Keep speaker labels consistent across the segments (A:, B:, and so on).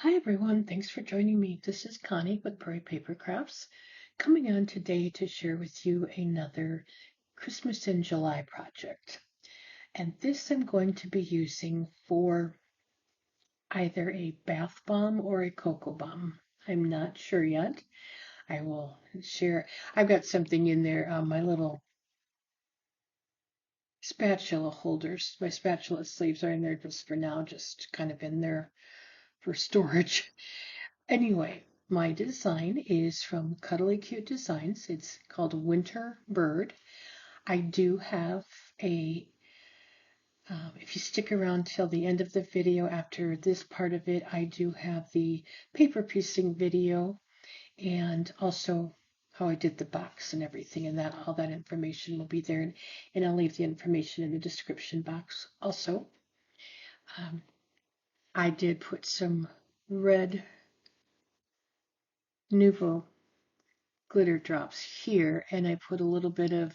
A: Hi everyone, thanks for joining me. This is Connie with Prairie Paper Crafts, coming on today to share with you another Christmas in July project. And this I'm going to be using for either a bath bomb or a cocoa bomb. I'm not sure yet. I will share. I've got something in there, my little spatula holders. My spatula sleeves are in there just for now, just kind of in there for storage. Anyway, my design is from Cuddly Cute Designs. It's called Winter Bird. I do have if you stick around till the end of the video after this part of it, I do have the paper piecing video and also how I did the box and everything, and that all that information will be there, and I'll leave the information in the description box also. I did put some red Nouveau glitter drops here, and I put a little bit of,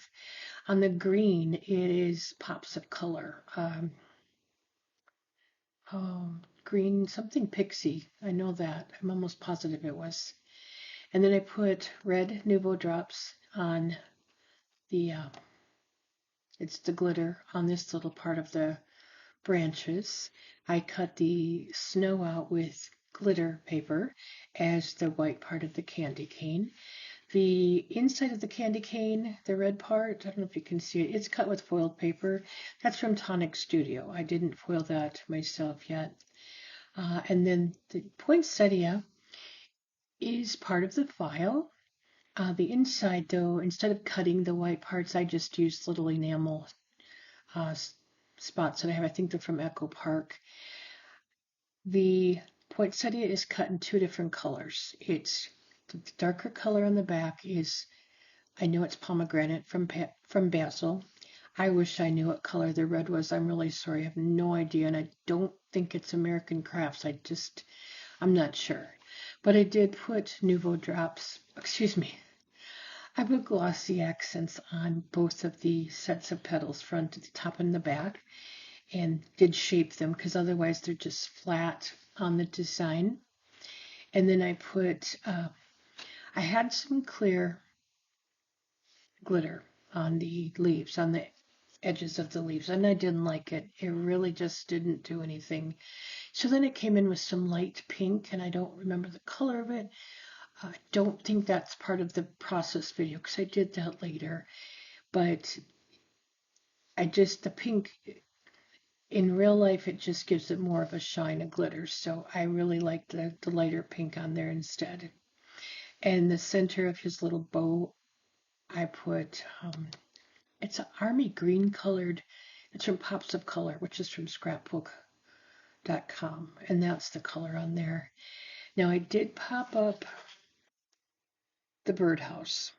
A: on the green, it is pops of color. Green, something pixie. I know that. I'm almost positive it was. And then I put red Nouveau drops on the, it's the glitter on this little part of the branches. I cut the snow out with glitter paper as the white part of the candy cane. The inside of the candy cane, the red part, I don't know if you can see it, it's cut with foiled paper. That's from Tonic Studio. I didn't foil that myself yet. And then the poinsettia is part of the file. The inside, though, instead of cutting the white parts, I just used little enamel spots that I have. I think they're from Echo Park. The poinsettia is cut in two different colors. It's the darker color on the back is, I know it's pomegranate from Basil. I wish I knew what color the red was. I'm really sorry. I have no idea, and I don't think it's American Crafts. I'm not sure. But I did put Nouveau drops, excuse me. I put glossy accents on both of the sets of petals, front, the top, and the back, and did shape them because otherwise they're just flat on the design. And then I had some clear glitter on the leaves, on the edges of the leaves, and I didn't like it. It really just didn't do anything. So then it came in with some light pink, and I don't remember the color of it. I don't think that's part of the process video because I did that later. But the pink, in real life, it just gives it more of a shine of glitter. So I really like the lighter pink on there instead. And the center of his little bow, I put, it's an army green colored, it's from Pops of Color, which is from scrapbook.com. And that's the color on there. Now I did pop up the birdhouse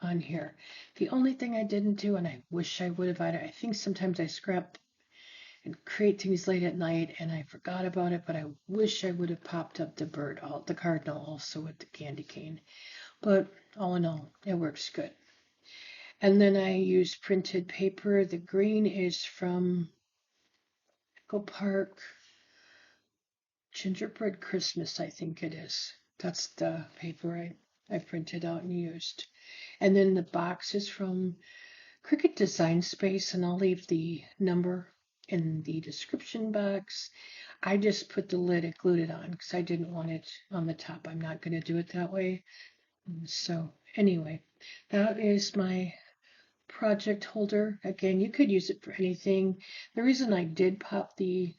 A: on here. The only thing I didn't do, and I wish I would have, I think sometimes I scrap and create things late at night and I forgot about it, but I wish I would have popped up the cardinal also with the candy cane. But all in all, it works good. And then I use printed paper. The green is from Echo Park Gingerbread Christmas, I think it is. That's the paper I printed out and used. And then the box is from Cricut Design Space, and I'll leave the number in the description box. I just put the lid and glued it on because I didn't want it on the top. I'm not going to do it that way. So anyway, that is my project holder. Again, you could use it for anything. The reason I did pop the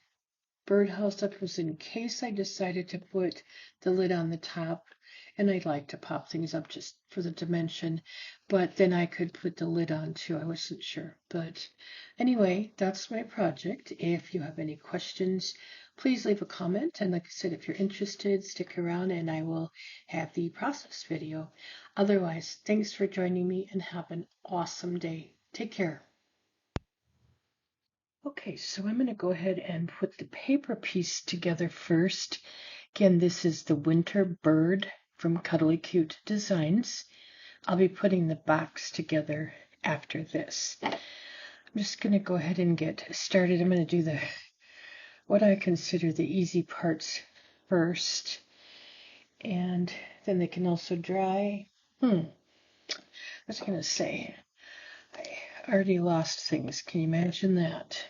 A: birdhouse up was in case I decided to put the lid on the top, and I'd like to pop things up just for the dimension, but then I could put the lid on too. I wasn't sure. But anyway, that's my project. If you have any questions, please leave a comment. And like I said, if you're interested, stick around and I will have the process video. Otherwise, thanks for joining me and have an awesome day. Take care. Okay, so I'm going to go ahead and put the paper piece together first. Again, this is the Winter Bird from Cuddly Cute Designs. I'll be putting the box together after this. I'm just going to go ahead and get started. I'm going to do what I consider the easy parts first, and then they can also dry. I was going to say, I already lost things. Can you imagine that?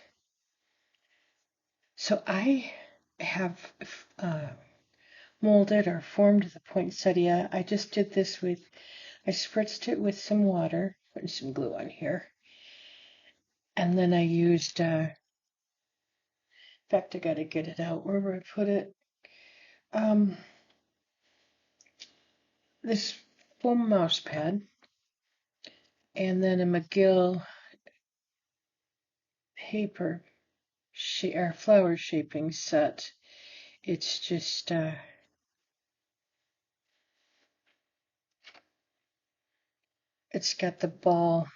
A: So I have molded or formed the poinsettia. I just did this with, I spritzed it with some water, putting some glue on here. And then I used, in fact, I got to get it out. Where would I put it? This foam mouse pad, and then a McGill paper or flower shaping set. It's just, it's got the ball,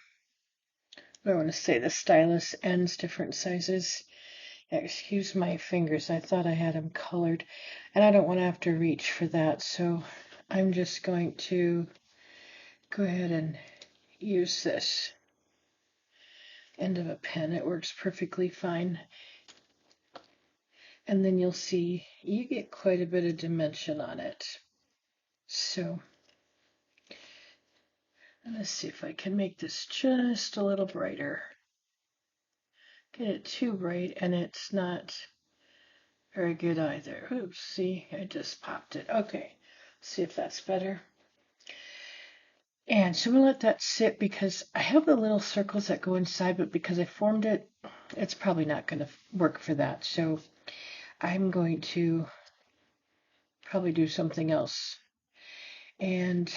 A: I want to say the stylus ends, different sizes. Excuse my fingers, I thought I had them colored, and I don't want to have to reach for that, so I'm just going to go ahead and use this end of a pen. It works perfectly fine. And then you'll see you get quite a bit of dimension on it. So let's see if I can make this just a little brighter. Get it too bright and it's not very good either. Oops, see, I just popped it. Okay, see if that's better. And so we'll let that sit because I have the little circles that go inside, but because I formed it, it's probably not going to work for that. So I'm going to probably do something else. And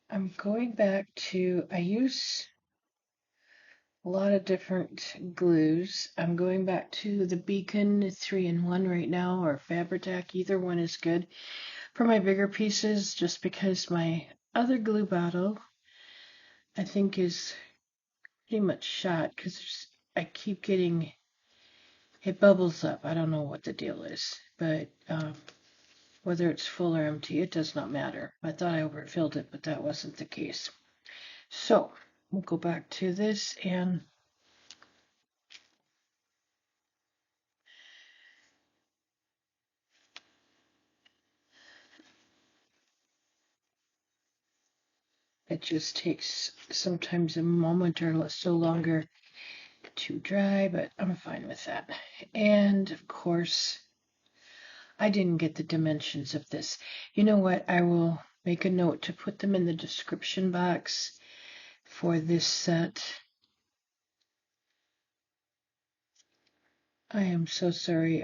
A: I'm going back to, I use a lot of different glues. I'm going back to the Beacon 3-in-1 right now, or Fabri-Tac, either one is good for my bigger pieces, just because my other glue bottle I think is pretty much shot because I keep getting, it bubbles up. I don't know what the deal is, but whether it's full or empty, it does not matter. I thought I overfilled it, but that wasn't the case. So we'll go back to this and it just takes sometimes a moment or so longer to dry, but I'm fine with that. And of course, I didn't get the dimensions of this. You know what? I will make a note to put them in the description box for this set. I am so sorry.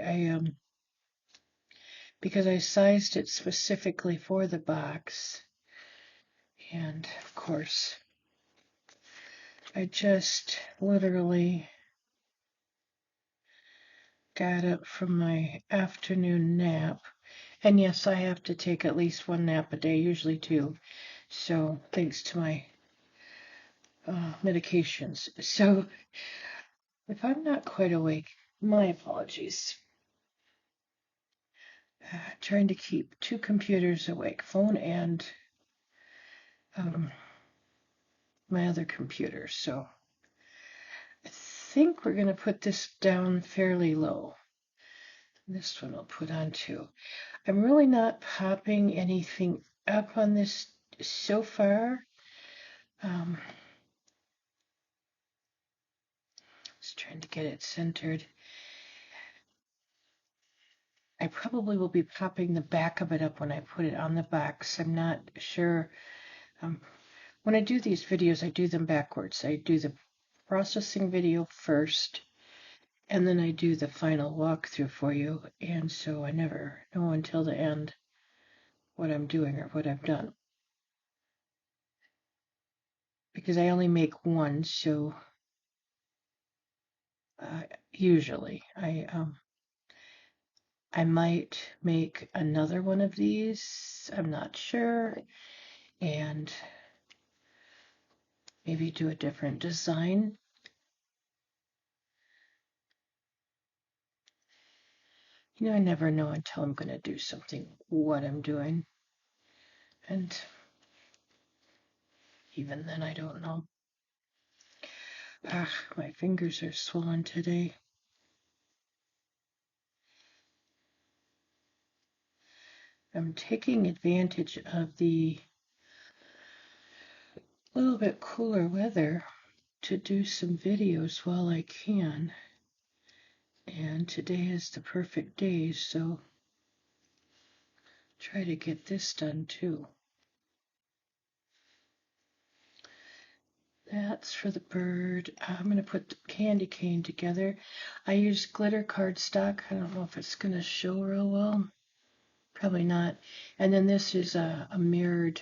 A: Because I sized it specifically for the box. And of course, I just literally got up from my afternoon nap. And yes, I have to take at least one nap a day, usually two. So thanks to my medications. So if I'm not quite awake, my apologies. Trying to keep two computers awake, phone and my other computer. So I think we're going to put this down fairly low. This one I'll put on too. I'm really not popping anything up on this so far. Just trying to get it centered. I probably will be popping the back of it up when I put it on the box. I'm not sure. When I do these videos, I do them backwards. I do the processing video first, and then I do the final walkthrough for you. And so I never know until the end what I'm doing or what I've done. Because I only make one, so usually I might make another one of these, I'm not sure, and maybe do a different design. You know, I never know until I'm going to do something what I'm doing, and even then I don't know. My fingers are swollen today. I'm taking advantage of the little bit cooler weather to do some videos while I can. And today is the perfect day, so try to get this done too. That's for the bird. I'm going to put the candy cane together. I use glitter cardstock. I don't know if it's going to show real well. Probably not. And then this is a mirrored,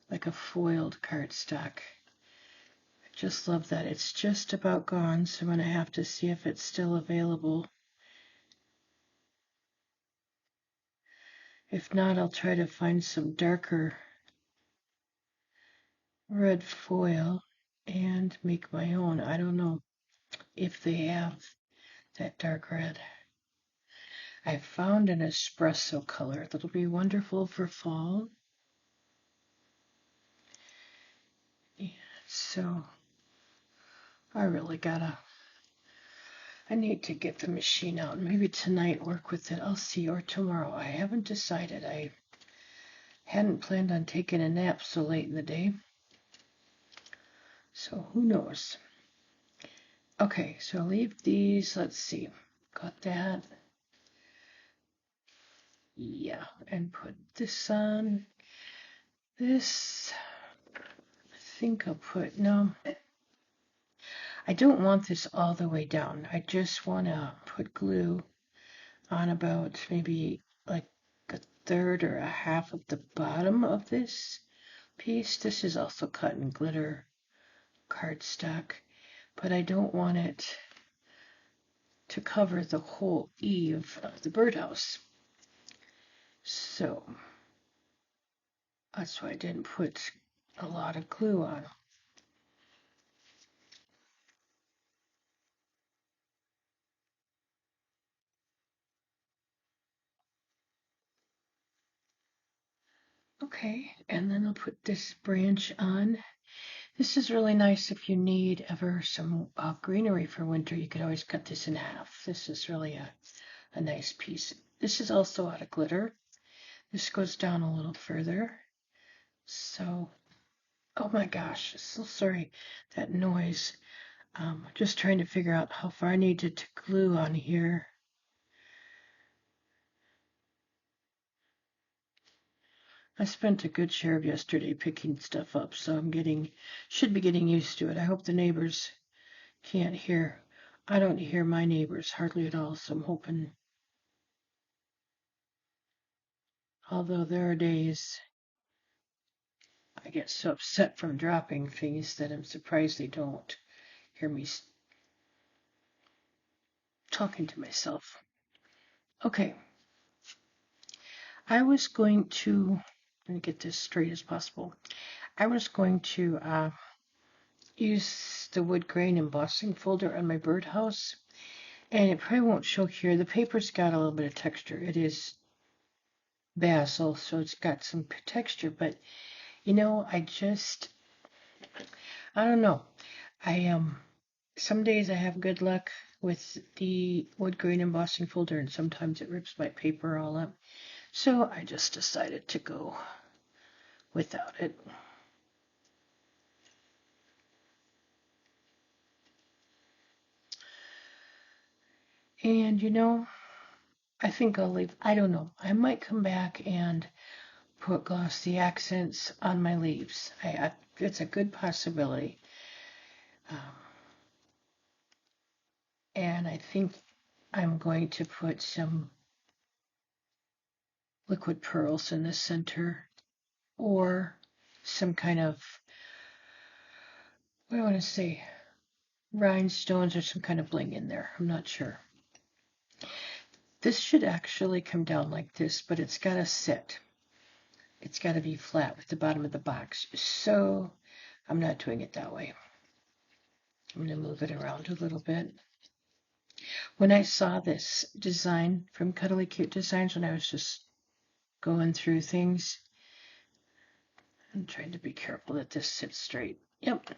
A: like a foiled cardstock. I just love that. It's just about gone, so I'm going to have to see if it's still available. If not, I'll try to find some darker red foil and make my own. I don't know if they have that dark red. I found an espresso color that'll be wonderful for fall. And so I need to get the machine out. Maybe tonight work with it. I'll see, or tomorrow. I haven't decided. I hadn't planned on taking a nap so late in the day. So who knows? Okay, so I'll leave these. Let's see. Got that. Yeah, and put this on. This, I think I'll put, no, I don't want this all the way down. I just want to put glue on about maybe like a third or a half of the bottom of this piece. This is also cut in glitter cardstock, but I don't want it to cover the whole eave of the birdhouse. So that's why I didn't put a lot of glue on. Okay, and then I'll put this branch on. This is really nice if you need ever some greenery for winter. You could always cut this in half. This is really a nice piece. This is also out of glitter. This goes down a little further. So, oh my gosh, so sorry, that noise. Just trying to figure out how far I needed to glue on here. I spent a good share of yesterday picking stuff up, so should be getting used to it. I hope the neighbors can't hear. I don't hear my neighbors hardly at all, so I'm hoping. Although there are days I get so upset from dropping things that I'm surprised they don't hear me talking to myself. Okay, I was going to, let me get this straight as possible. I was going to use the wood grain embossing folder on my birdhouse, and it probably won't show here. The paper's got a little bit of texture. It is basil, so it's got some texture, but you know, I don't know. Some days I have good luck with the wood grain embossing folder, and sometimes it rips my paper all up. So I just decided to go without it. And you know, I think I'll leave. I don't know. I might come back and put glossy accents on my leaves. It's a good possibility. And I think I'm going to put some liquid pearls in the center, or some kind of, what do I want to say, rhinestones or some kind of bling in there. I'm not sure. This should actually come down like this, but it's got to sit. It's got to be flat with the bottom of the box. So I'm not doing it that way. I'm going to move it around a little bit. When I saw this design from Cuddly Cute Designs, when I was just going through things, I'm trying to be careful that this sits straight. Yep,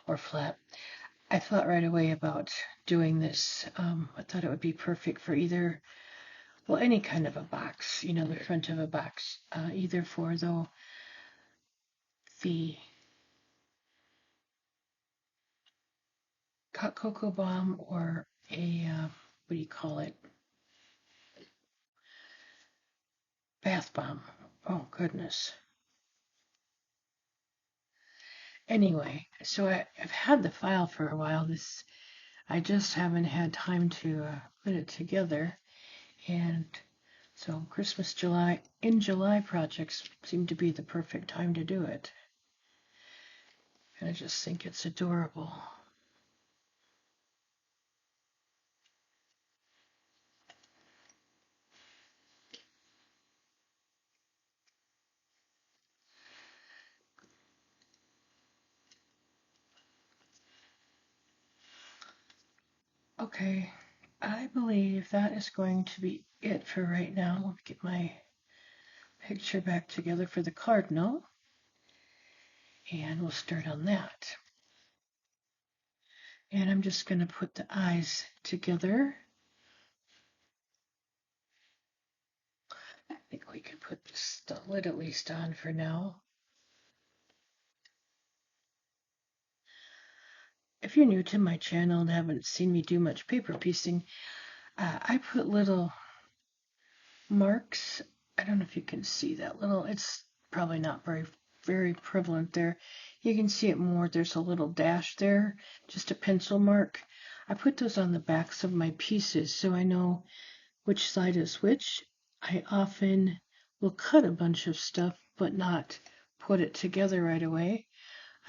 A: or flat. I thought right away about doing this. I thought it would be perfect for either well, any kind of a box, you know, the front of a box, either for the hot cocoa bomb or a, what do you call it? Bath bomb. Oh, goodness. Anyway, so I've had the file for a while. I just haven't had time to put it together. And so Christmas, in July projects seem to be the perfect time to do it. And I just think it's adorable. Okay, I believe that is going to be it for right now. Let me get my picture back together for the cardinal. And we'll start on that. And I'm just going to put the eyes together. I think we can put the lid at least on for now. If you're new to my channel and haven't seen me do much paper piecing, I put little marks. I don't know if you can see that little, it's probably not very prevalent there. You can see it more. There's a little dash there, just a pencil mark. I put those on the backs of my pieces so I know which side is which. I often will cut a bunch of stuff but not put it together right away.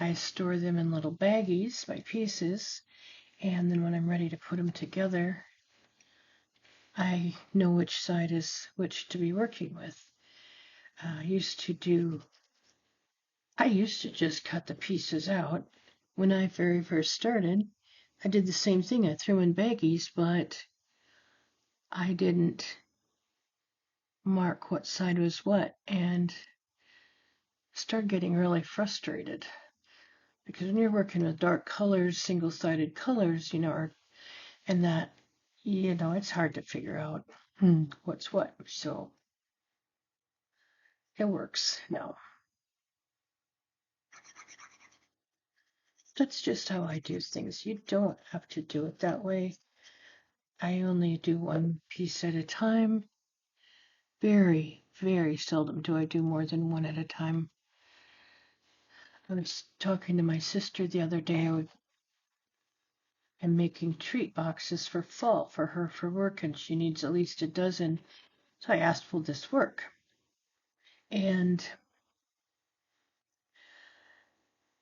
A: I store them in little baggies, my pieces, and then when I'm ready to put them together, I know which side is which to be working with. I used to just cut the pieces out. When I very first started, I did the same thing. I threw in baggies, but I didn't mark what side was what and started getting really frustrated. Because when you're working with dark colors, single-sided colors, and that, it's hard to figure out what's what. So it works now. That's just how I do things. You don't have to do it that way. I only do one piece at a time. Very, very seldom do I do more than one at a time. I was talking to my sister the other day. I'm making treat boxes for fall for her for work, and she needs at least a dozen. So I asked, will this work? And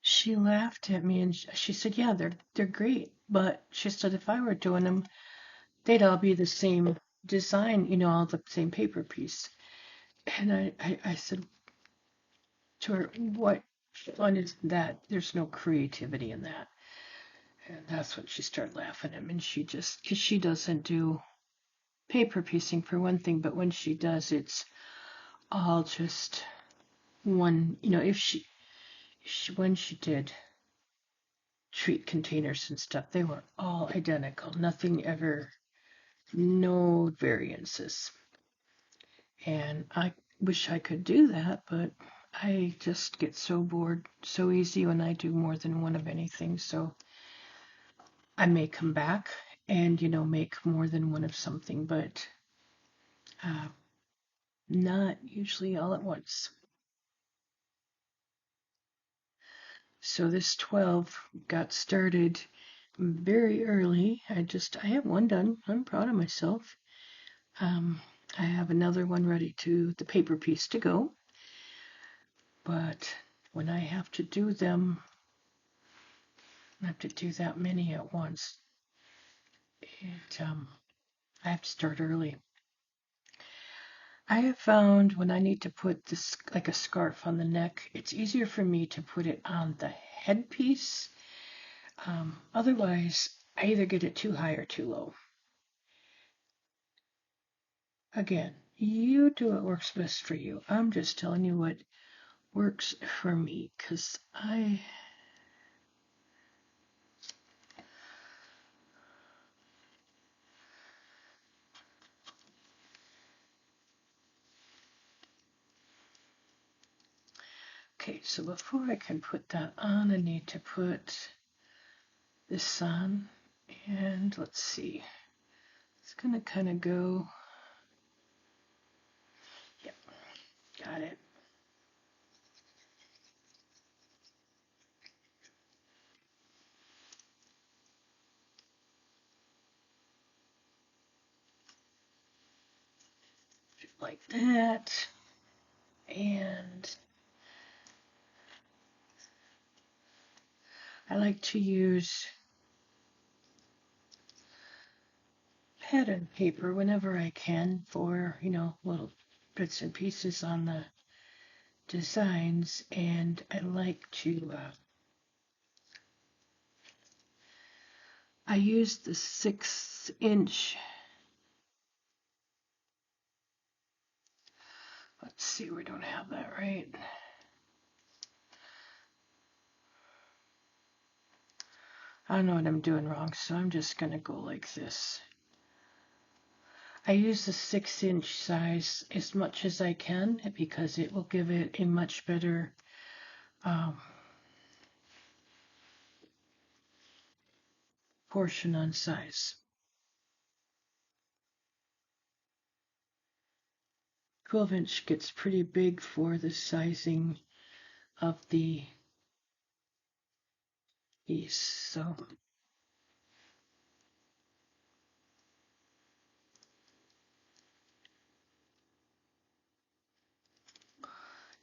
A: she laughed at me and she said, yeah, they're great. But she said, if I were doing them, they'd all be the same design, all the same paper piece. And I said to her, what fun is that? There's no creativity in that. And that's when she started laughing at me. And because she doesn't do paper piecing for one thing, but when she does, it's all just one, when she did treat containers and stuff, they were all identical. Nothing ever, no variances. And I wish I could do that, but I just get so bored so easy when I do more than one of anything. So I may come back and, make more than one of something, but not usually all at once. So this 12 got started very early. I have one done. I'm proud of myself. I have another one ready the paper piece to go. But when I have to do them, I have to do that many at once. I have to start early. I have found when I need to put this like a scarf on the neck, it's easier for me to put it on the headpiece. Otherwise, I either get it too high or too low. Again, you do what works best for you. I'm just telling you what works for me because Okay, so before I can put that on, I need to put this on, and let's see. It's gonna kind of go. Yep, got it. Like that. And I like to use pattern paper whenever I can for, little bits and pieces on the designs. And I like to, I use the 6-inch. Let's see, we don't have that right. I don't know what I'm doing wrong, so I'm just going to go like this. I use the 6-inch size as much as I can because it will give it a much better portion on size. 12-inch gets pretty big for the sizing of the piece, so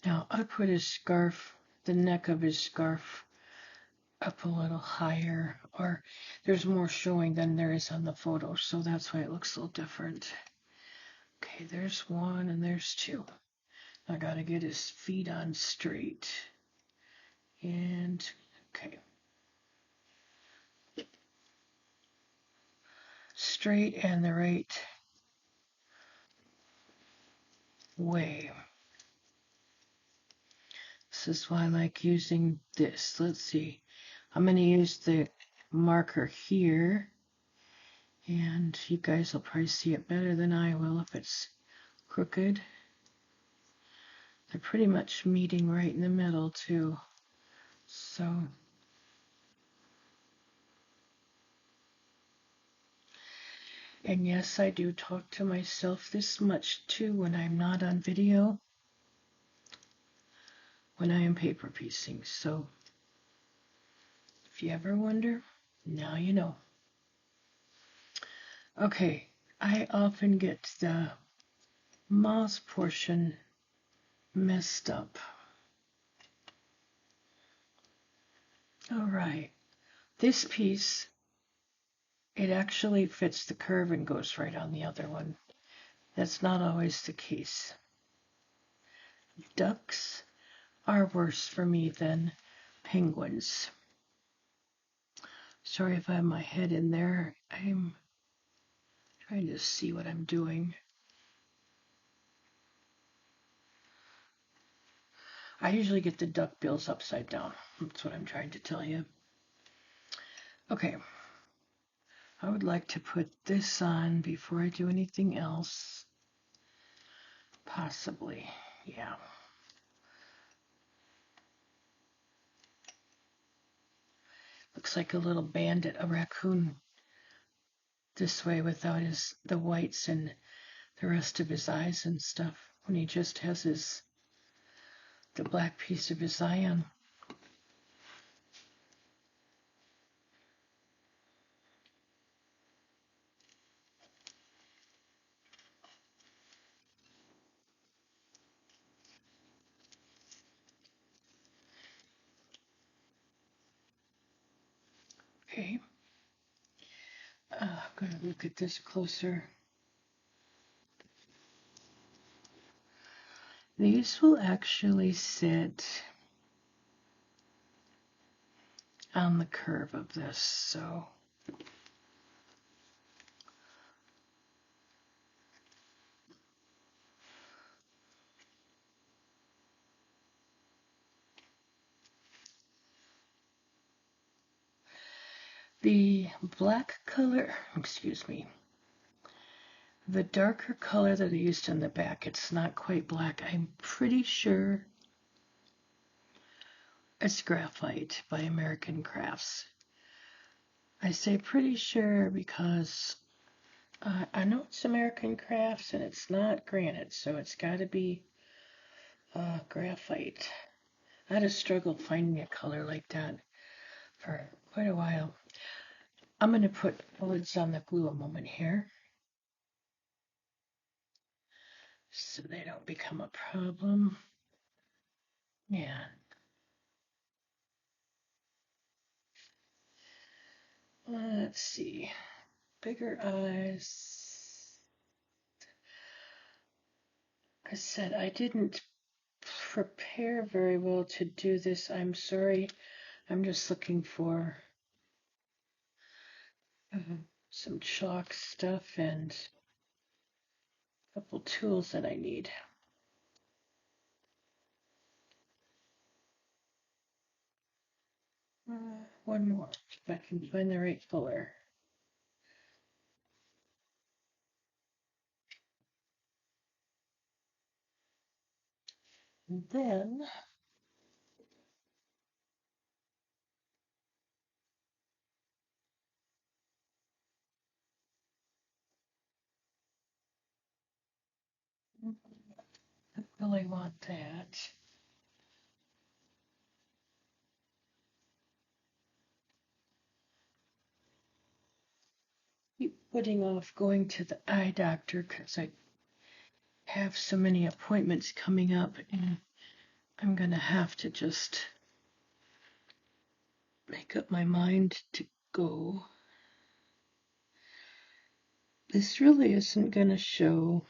A: now I put his scarf, the neck of his scarf, up a little higher, or there's more showing than there is on the photo, so that's why it looks a little different. Okay, there's one and there's two. I gotta get his feet on straight. And okay. Straight and the right way. This is why I like using this. Let's see. I'm going to use the marker here. And you guys will probably see it better than I will if it's crooked. They're pretty much meeting right in the middle too. So and yes, I do talk to myself this much too when I'm not on video, when I am paper piecing. So if you ever wonder, now you know. Okay, I often get the moss portion messed up. All right, this piece, it actually fits the curve and goes right on the other one. That's not always the case. Ducks are worse for me than penguins. Sorry if I have my head in there. I'm trying to see what I'm doing. I usually get the duck bills upside down. That's what I'm trying to tell you. Okay. I would like to put this on before I do anything else. Possibly, yeah. Looks like a little bandit, a raccoon. This way without the whites and the rest of his eyes and stuff. When he just has the black piece of his eye on. Okay. I'm going to look at this closer. These will actually sit on the curve of this, so the black color, excuse me, the darker color that I used in the back, it's not quite black. I'm pretty sure It's graphite by American Crafts. I say pretty sure because I know it's American Crafts and it's not granite, so it's got to be graphite. I had a struggle finding a color like that for quite a while. I'm going to put lids on the glue a moment here so they don't become a problem. Yeah. Let's see. Bigger eyes. I said I didn't prepare very well to do this. I'm sorry. I'm just looking for some chalk stuff and a couple tools that I need. One more, if I can find the right color. And then I really want that. Keep putting off going to the eye doctor because I have so many appointments coming up and I'm going to have to just make up my mind to go. This really isn't going to show,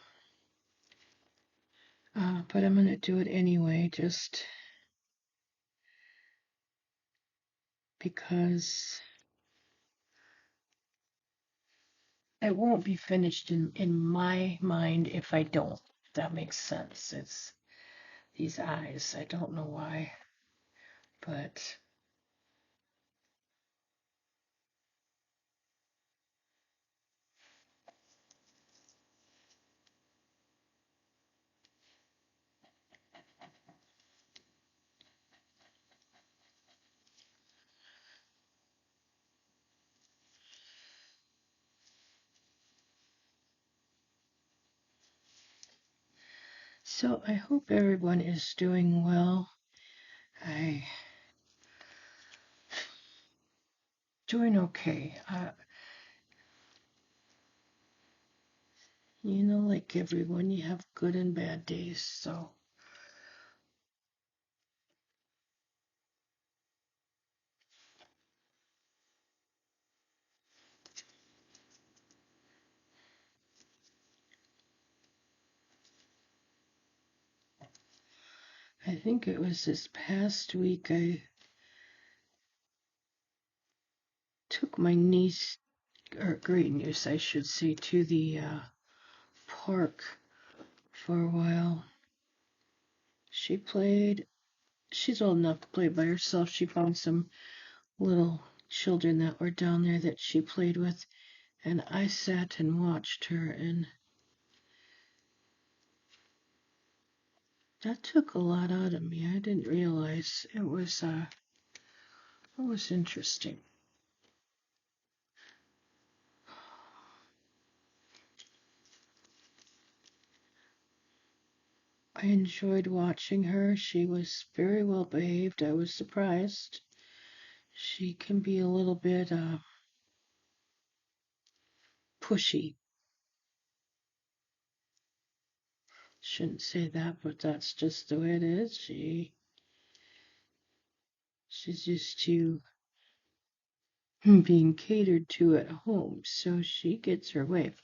A: but I'm going to do it anyway just because it won't be finished in my mind if I don't. If that makes sense. It's these eyes. I don't know why, but so I hope everyone is doing well. I doing okay. Like everyone, you have good and bad days. So I think it was this past week I took my niece, or great niece, I should say, to the park for a while. She played. She's old enough to play by herself. She found some little children that were down there that she played with, and I sat and watched her, and that took a lot out of me. I didn't realize it was interesting. I enjoyed watching her. She was very well behaved. I was surprised. She can be a little bit pushy. Shouldn't say that, but that's just the way it is. She's used to being catered to at home, so she gets her way.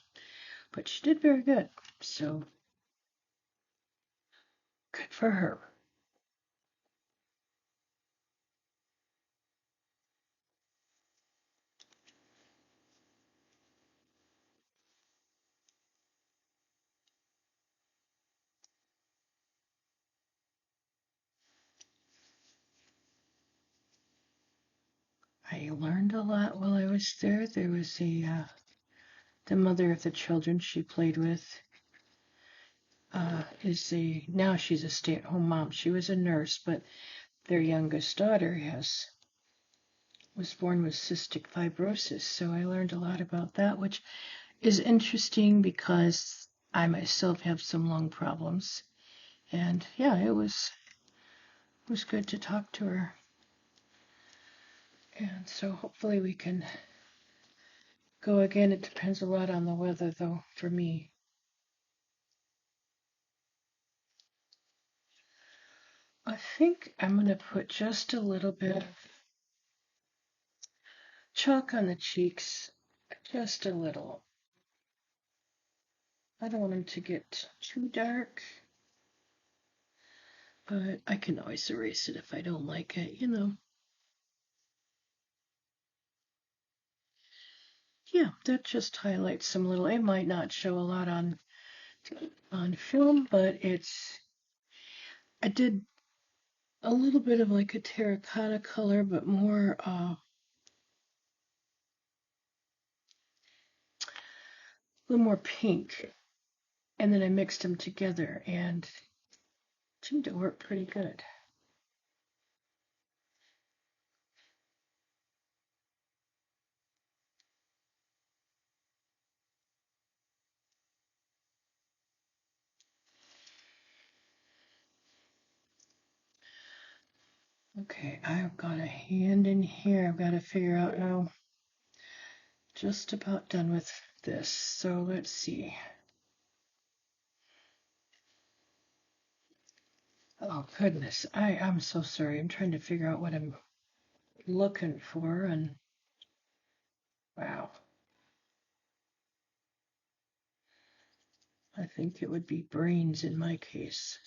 A: But she did very good, so good for her. I learned a lot while I was there. There was the mother of the children she played with now she's a stay-at-home mom. She was a nurse, but their youngest daughter was born with cystic fibrosis. So I learned a lot about that, which is interesting because I myself have some lung problems. And yeah, it was good to talk to her. And so hopefully we can go again. It depends a lot on the weather, though, for me. I think I'm going to put just a little bit of chalk on the cheeks, just a little. I don't want them to get too dark, but I can always erase it if I don't like it, you know. Yeah, that just highlights some little, it might not show a lot on film, but I did a little bit of like a terracotta color, but more, a little more pink. And then I mixed them together and it seemed to work pretty good. Okay, I've got a hand in here. I've got to figure out now. Just about done with this. So let's see. Oh goodness, I'm so sorry. I'm trying to figure out what I'm looking for, and wow. I think it would be brains in my case.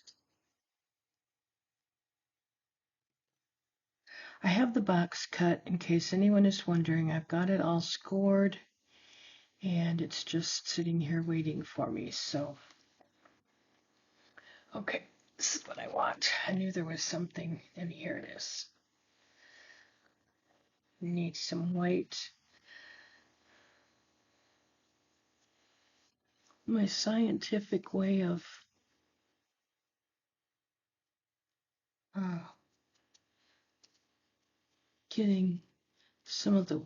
A: I have the box cut in case anyone is wondering. I've got it all scored and it's just sitting here waiting for me. So, okay, this is what I want. I knew there was something, and here it is. Need some white. My scientific way of uh, getting some of the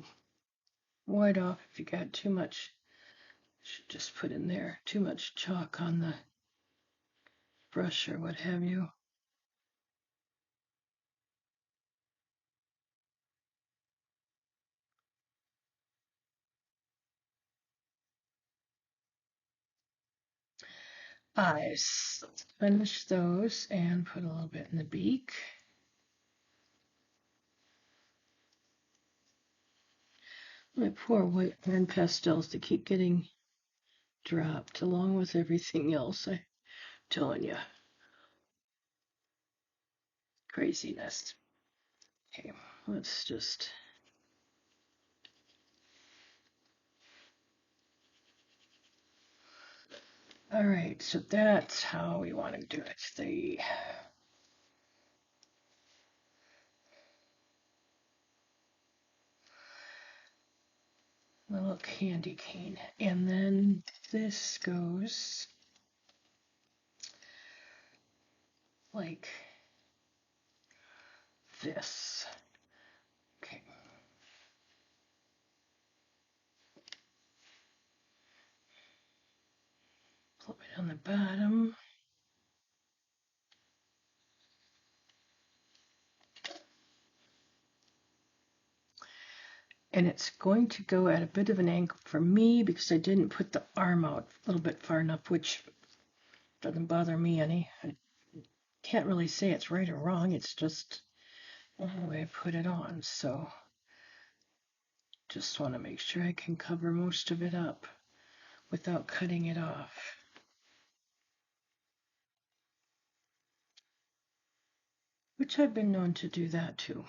A: white off. If you got too much, should just put in there too much chalk on the brush or what have you. Eyes. Let's finish those and put a little bit in the beak. My poor white hand pastels, they keep getting dropped along with everything else. I'm telling you, craziness. Okay, let's just. All right, so that's how we want to do it. The little candy cane. And then this goes like this. Okay. Flip it on the bottom. And it's going to go at a bit of an angle for me because I didn't put the arm out a little bit far enough, which doesn't bother me any. I can't really say it's right or wrong. It's just the way I put it on. So just want to make sure I can cover most of it up without cutting it off. Which I've been known to do that too.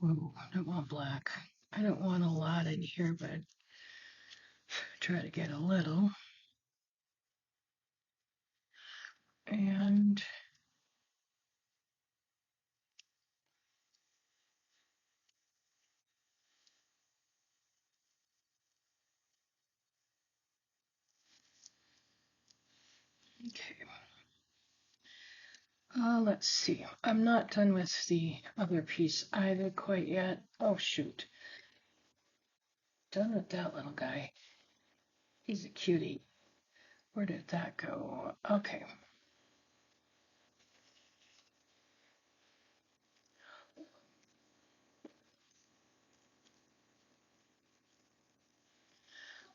A: Ooh, I don't want black. I don't want a lot in here, but try to get a little. And okay. Let's see. I'm not done with the other piece either quite yet. Oh, shoot. Done with that little guy. He's a cutie. Where did that go? Okay.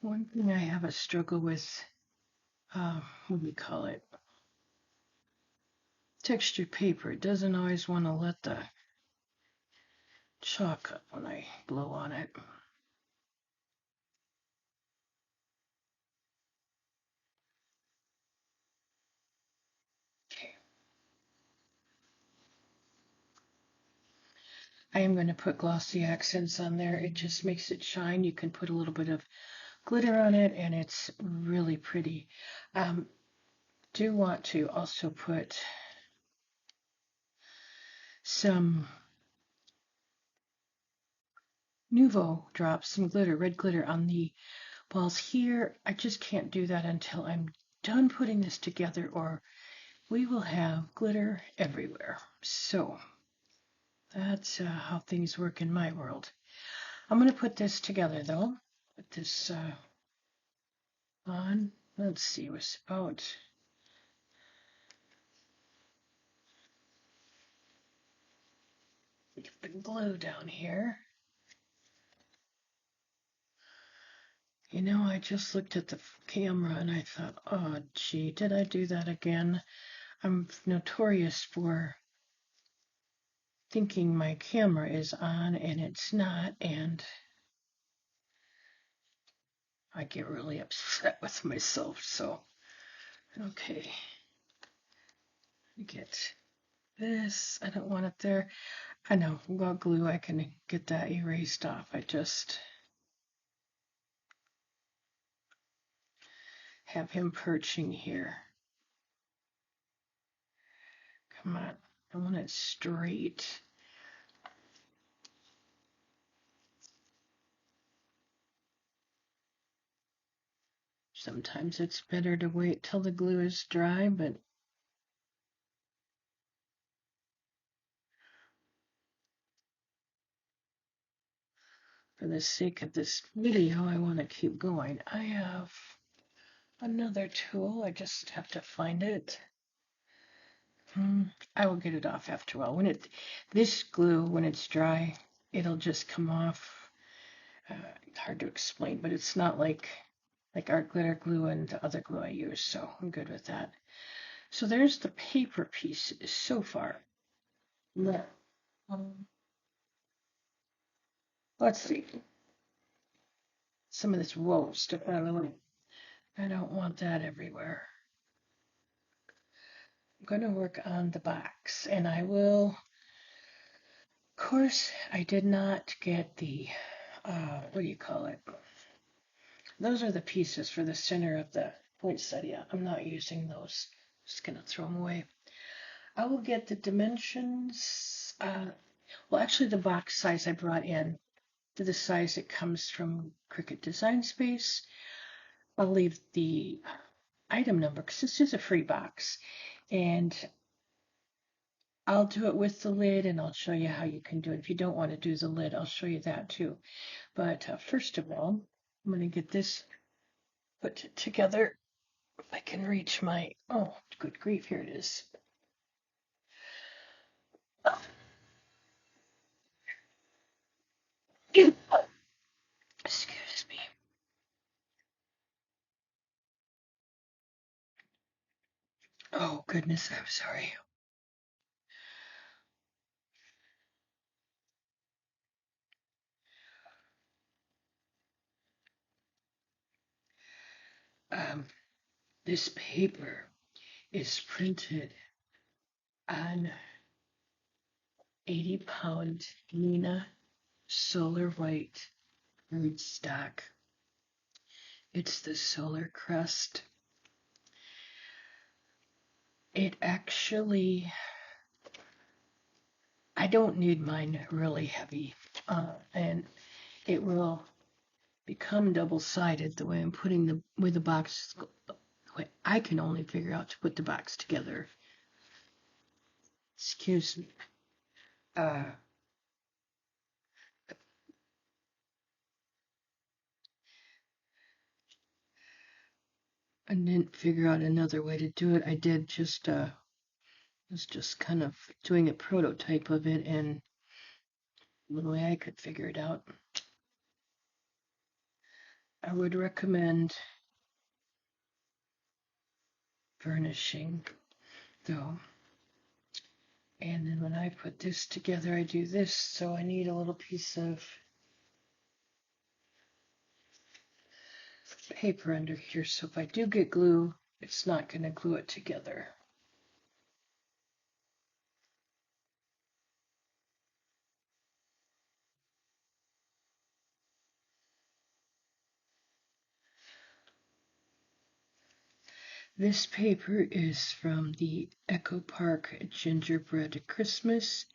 A: One thing I have a struggle with, what do we call it? Textured paper. It doesn't always want to let the chalk up when I blow on it. Okay. I am going to put glossy accents on there. It just makes it shine. You can put a little bit of glitter on it, and it's really pretty. Do want to also put some Nouveau drops, some glitter, red glitter on the walls here. I just can't do that until I'm done putting this together, or we will have glitter everywhere. So that's how things work in my world. I'm going to put this together though. Put this on. Let's see, it was about get the glue down here. You know, I just looked at the camera and I thought, oh, gee, did I do that again? I'm notorious for thinking my camera is on and it's not, and I get really upset with myself. So, okay, get this. I don't want it there. I know, well, glue, I can get that erased off. I just have him perching here. Come on, I want it straight. Sometimes it's better to wait till the glue is dry, but for the sake of this video, I want to keep going. I have another tool. I just have to find it. I will get it off after a while. This glue, when it's dry, it'll just come off. It's hard to explain, but it's not like art glitter glue and the other glue I use, so I'm good with that. So there's the paper piece so far. Now, let's see. Some of this wool stuck out of the way. I don't want that everywhere. I'm going to work on the box, and I will. Of course, I did not get the, what do you call it? Those are the pieces for the center of the poinsettia. I'm not using those. Just going to throw them away. I will get the dimensions. Well, actually, the box size I brought in to the size it comes from Cricut Design Space. I'll leave the item number because this is a free box. And I'll do it with the lid and I'll show you how you can do it. If you don't want to do the lid, I'll show you that too. But first of all, I'm going to get this put together. If I can reach my, oh, good grief, here it is. Excuse me. Oh, goodness, I'm sorry. This paper is printed on 80-pound Nina solar white rootstock. It's the solar crust. It actually, I don't need mine really heavy, and it will become double-sided the way I'm putting the way the box, the way I can only figure out to put the box together. Excuse me. I didn't figure out another way to do it. I did just was just kind of doing a prototype of it, and the way I could figure it out. I would recommend varnishing though. And then when I put this together, I do this. So I need a little piece of paper under here. So if I do get glue, it's not going to glue it together. This paper is from the Echo Park Gingerbread Christmas.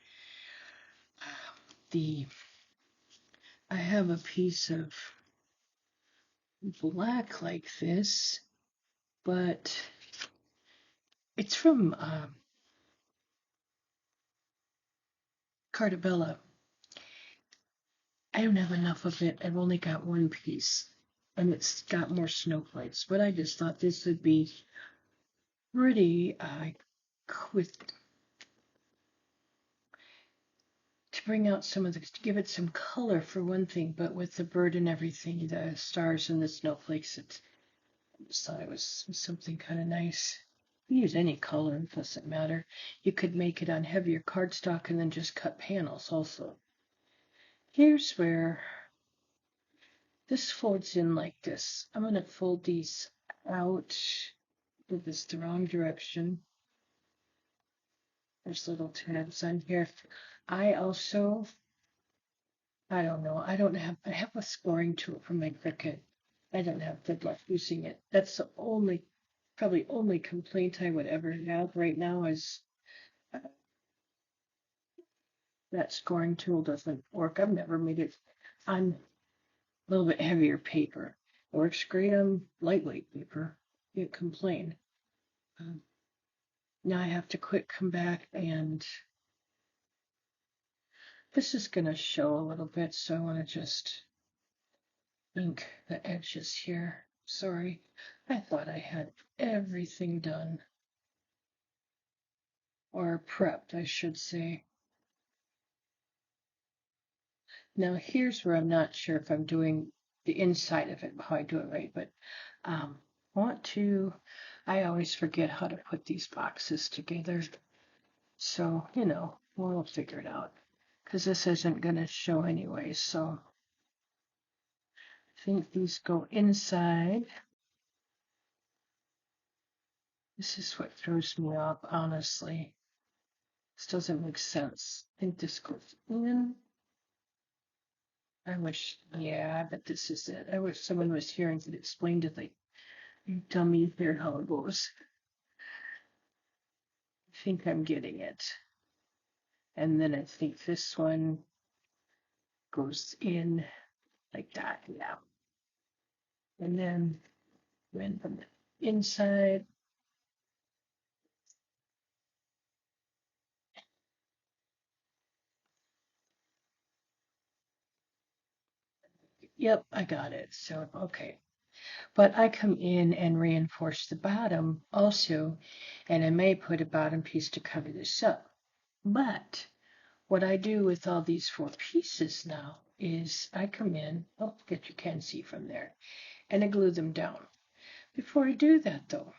A: I have a piece of black like this, but it's from Cartabella. I don't have enough of it. I've only got one piece, and it's got more snowflakes. But I just thought this would be pretty with to bring out some of the, to give it some color for one thing, but with the bird and everything, the stars and the snowflakes, I just thought it was something kind of nice. You use any color, it doesn't matter. You could make it on heavier cardstock and then just cut panels also. Here's where this folds in like this. I'm going to fold these out. Did this the wrong direction. There's little tabs on here. I also, I don't know, I have a scoring tool from my Cricut. I don't have good luck using it. That's the probably only complaint I would ever have right now is that scoring tool doesn't work. I've never made it on a little bit heavier paper. It works great on lightweight paper. Can't complain. Now I have to come back, and this is going to show a little bit, so I want to just ink the edges here. Sorry, I thought I had everything done, or prepped, I should say. Now here's where I'm not sure if I'm doing the inside of it, how I do it right, but I always forget how to put these boxes together. So, we'll figure it out, because this isn't going to show anyway. So I think these go inside. This is what throws me off, honestly. This doesn't make sense. I think this goes in. I wish, yeah, I bet this is it. I wish someone was here and could explain to the dummy here how it goes. I think I'm getting it. And then I think this one goes in like that, yeah. And then from the inside, yep, I got it. So, okay. But I come in and reinforce the bottom also, and I may put a bottom piece to cover this up. But what I do with all these 4 pieces now is I come in, oh, get you can see from there, and I glue them down. Before I do that though,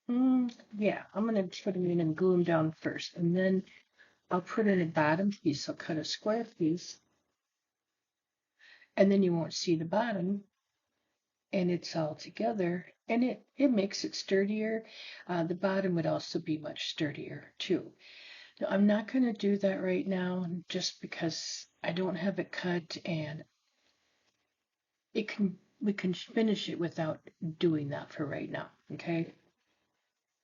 A: yeah, I'm going to put them in and glue them down first, and then I'll put in a bottom piece. I'll cut a square piece, and then you won't see the bottom, and it's all together, and it makes it sturdier. The bottom would also be much sturdier too. No, I'm not going to do that right now just because I don't have it cut and we can finish it without doing that for right now, okay?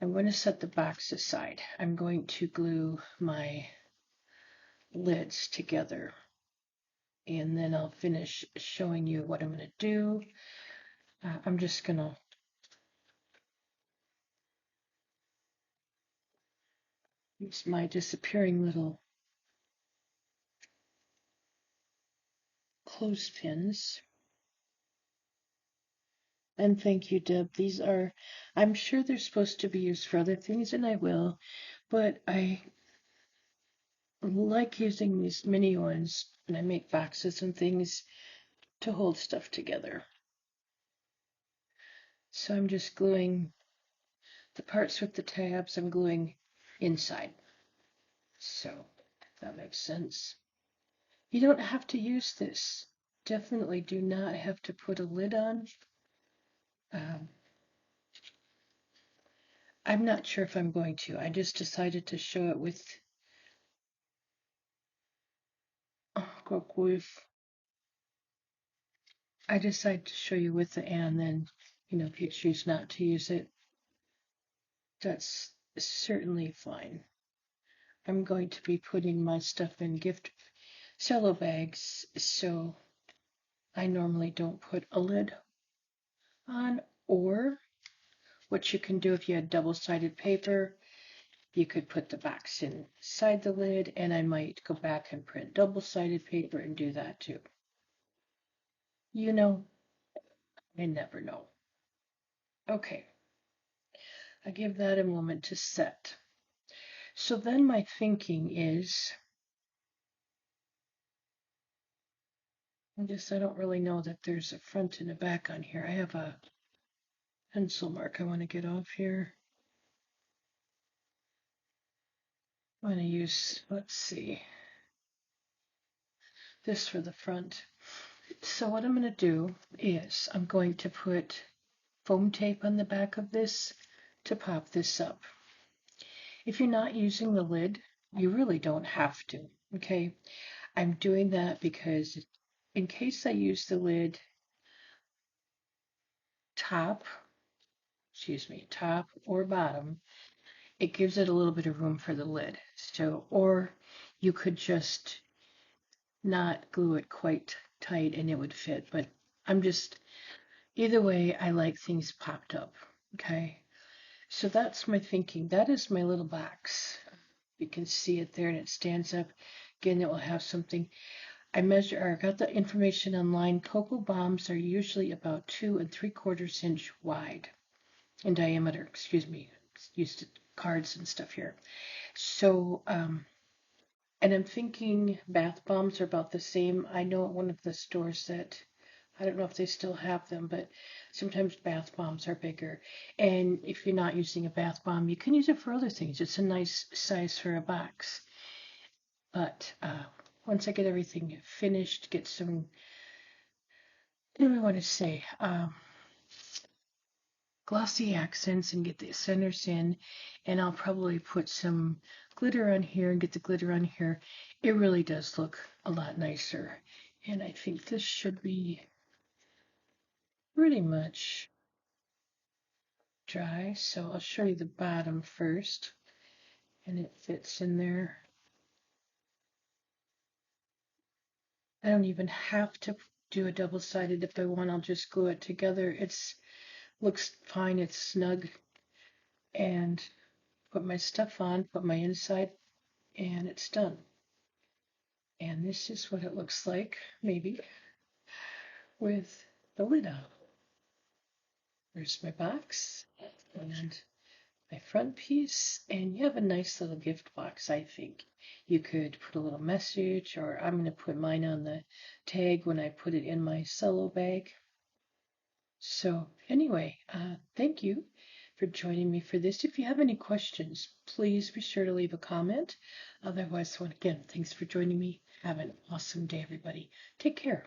A: I'm going to set the box aside. I'm going to glue my lids together and then I'll finish showing you what I'm going to do. I'm just going to use my disappearing little clothespins. And thank you, Deb. These are, I'm sure they're supposed to be used for other things, and I will, but I like using these mini ones when I make boxes and things to hold stuff together. So I'm just gluing the parts with the tabs, I'm gluing inside. So that makes sense. You don't have to use this. Definitely do not have to put a lid on. Um, I'm not sure if I'm going to. I just decided to show it with I decided to show you with the and then, if you choose not to use it, that's certainly fine. I'm going to be putting my stuff in gift cello bags, so I normally don't put a lid on, or what you can do if you had double-sided paper, you could put the box inside the lid, and I might go back and print double-sided paper and do that too. I never know. Okay, I give that a moment to set. So then my thinking is, I don't really know that there's a front and a back on here. I have a pencil mark I want to get off here. I'm going to use, let's see, this for the front. So what I'm going to do is I'm going to put foam tape on the back of this to pop this up. If you're not using the lid, you really don't have to, okay? I'm doing that because in case I use the lid top or bottom, it gives it a little bit of room for the lid. So, or you could just not glue it quite tight and it would fit, but either way, I like things popped up, okay? So that's my thinking. That is my little box. You can see it there and it stands up. Again, it will have something. I got the information online. Cocoa bombs are usually about 2 3/4 inch wide in diameter. Excuse me. Used to cards and stuff here. So, and I'm thinking bath bombs are about the same. I know at one of the stores that I don't know if they still have them, but sometimes bath bombs are bigger. And if you're not using a bath bomb, you can use it for other things. It's a nice size for a box. But once I get everything finished, get some, what do I want to say, glossy accents and get the centers in, and I'll probably put some glitter on here and get the glitter on here. It really does look a lot nicer. And I think this should be pretty much dry. So I'll show you the bottom first, and it fits in there. I don't even have to do a double-sided if I want. I'll just glue it together. Looks fine. It's snug. And put my stuff on, put my inside, and it's done. And this is what it looks like, maybe, with the lid on. There's my box and my front piece, and you have a nice little gift box, I think. You could put a little message, or I'm going to put mine on the tag when I put it in my cello bag. So anyway, thank you for joining me for this. If you have any questions, please be sure to leave a comment. Otherwise, again, thanks for joining me. Have an awesome day, everybody. Take care.